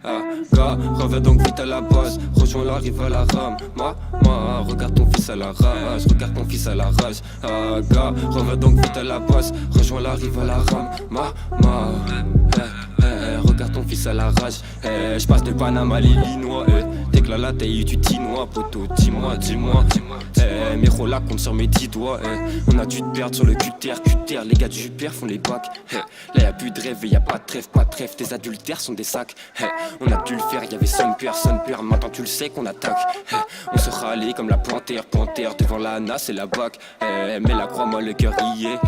Ah, gars, reviens donc vite à la base. Rejoins la rive à la rame. Regarde ton fils à la rage. Regarde ton fils à la rage. Ah, gars, reviens donc vite à la base. Rejoins la rive à la rame. Regarde ton fils à la rage. J'passe de Panama à l'Illinois. T'es que la taille du tinois, poteau. Dis-moi. Mes rolas comptent sur mes 10 doigts. On a dû te perdre sur le QTR. Les gars du Jupiter font les bacs. Là y'a plus de rêve et y'a pas de trêve. Tes adultères sont des sacs. On a dû le faire, y'avait son père. Maintenant tu le sais qu'on attaque. On se râlait comme la panthère devant la NAS et la BAC. Mais la croix-moi le cœur y est.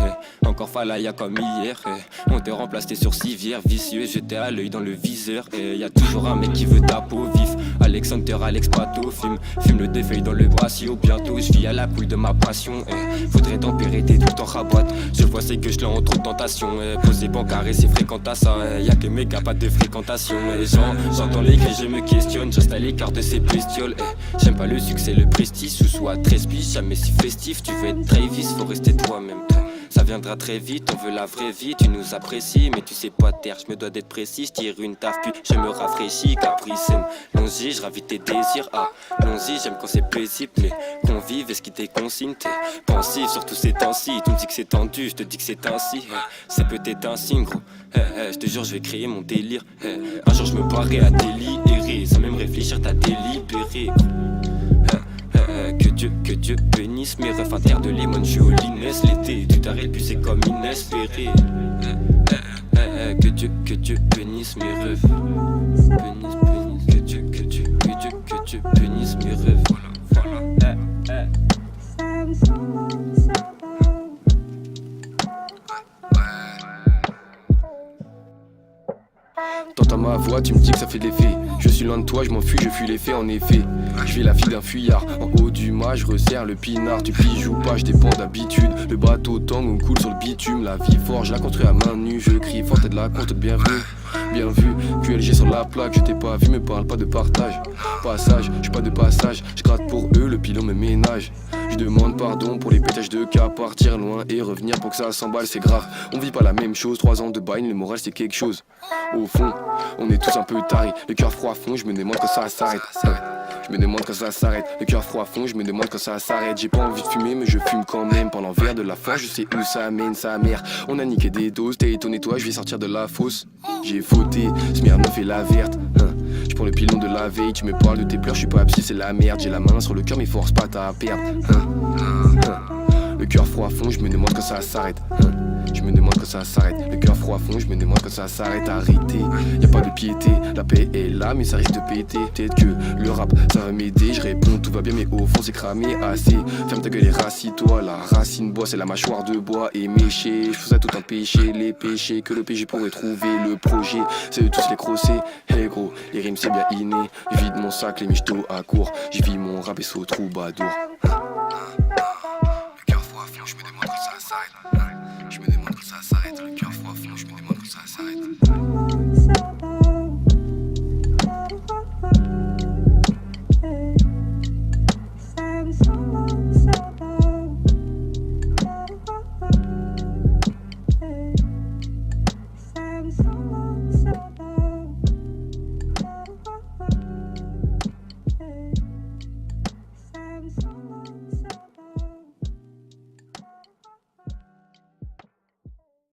Encore Falaya comme hier. On te remplace, t'es sur civière. Vicieux, j'étais à l'œil dans le viseur. Y'a toujours un mec qui veut ta peau vif. Alex Hunter, Alex Pato, fume le défeuille dans le brassio. Bientôt je vis à la coule de ma passion. Faudrait tempérer tes doutes en raboite. Je vois c'est que je l'ai en trop de tentation. Poser bancard et c'est fréquentation. Y'a que mes gars, pas de fréquentation. J'entends les cris, je me questionne. J'reste à l'écart de ces bestioles. J'aime pas le succès, le prestige. Sous à 13 piges, jamais si festif. Tu veux être Travis, faut rester toi-même. Ça viendra très vite, on veut la vraie vie. Tu nous apprécies, mais tu sais pas taire. Je me dois d'être précis, tire une taf puis je me rafraîchis. Capricène, allons-y, je ravis tes désirs. Allons-y, j'aime quand c'est paisible. Mais convive, est-ce qui t'est consigne? T'es pensif, surtout ces temps-ci. Tu me dis que c'est tendu, je te dis que c'est ainsi. C'est peut-être un signe, gros. Je te jure, je vais créer mon délire. Un jour, je me barrerai à délirer. Sans même réfléchir, t'as délibéré. Que Dieu bénisse mes refs. Un terre de limon, je suis au Linès. L'été, tu t'arrêtes plus, c'est comme inespéré. Que Dieu bénisse mes refs. Que Dieu bénisse mes refs. Voilà. T'entends ma voix, tu me dis que ça fait de l'effet. Je suis loin de toi, je m'enfuis, je fuis les faits en effet. Je vais la fille d'un fuyard, en haut du mât, je resserre le pinard. Tu piges ou pas, je dépends d'habitude. Le bateau tangue, on coule sur le bitume. La vie forte, je la construis à main nue. Je crie fort, t'es de la compte, bienvenue. Bien vu, QLG sur la plaque, je t'ai pas vu, me parle pas de partage. Passage, je suis pas de passage, je gratte pour eux, le pilon me ménage. Je demande pardon pour les pétages de cas, partir loin et revenir pour que ça s'emballe, c'est grave. On vit pas la même chose, 3 ans de bail, le moral c'est quelque chose. Au fond, on est tous un peu tarés, le cœur froid fond, je me demande quand ça s'arrête. Je me demande quand ça s'arrête, le cœur froid fond, je me demande quand ça s'arrête. J'ai pas envie de fumer mais je fume quand même. Pendant verre de la fin, je sais où ça mène sa mère. On a niqué des doses, t'es étonné toi, je vais sortir de la fosse. J'ai fauté, Smirnoff et la verte. Je prends le pilon de la veille, tu me parles de tes pleurs, je suis pas psy, c'est la merde. J'ai la main sur le cœur mais force pas t'à perdre. Le cœur froid fond, je me demande quand ça s'arrête. Je me demande quand ça s'arrête. Le cœur froid fond, je me demande quand ça s'arrête. Arrêtez, y a pas de piété. La paix est là mais ça risque de péter. Peut-être que le rap ça va m'aider. Je réponds tout va bien mais au fond c'est cramé assez. Ferme ta gueule et rassis-toi. La racine bois c'est la mâchoire de bois et méché. Je fais ça tout un péché. Les péchés que le PG pourrait trouver. Le projet c'est de tous les crosser. Hey gros, les rimes c'est bien inné. Je vide mon sac, les michtos à court. J'y vis mon rap et saut troubadour. Le cœur froid fond, je me demande quand ça s'arrête. Je me demande quand ça s'arrête. Le cœur froid fond, je me demande quand ça s'arrête.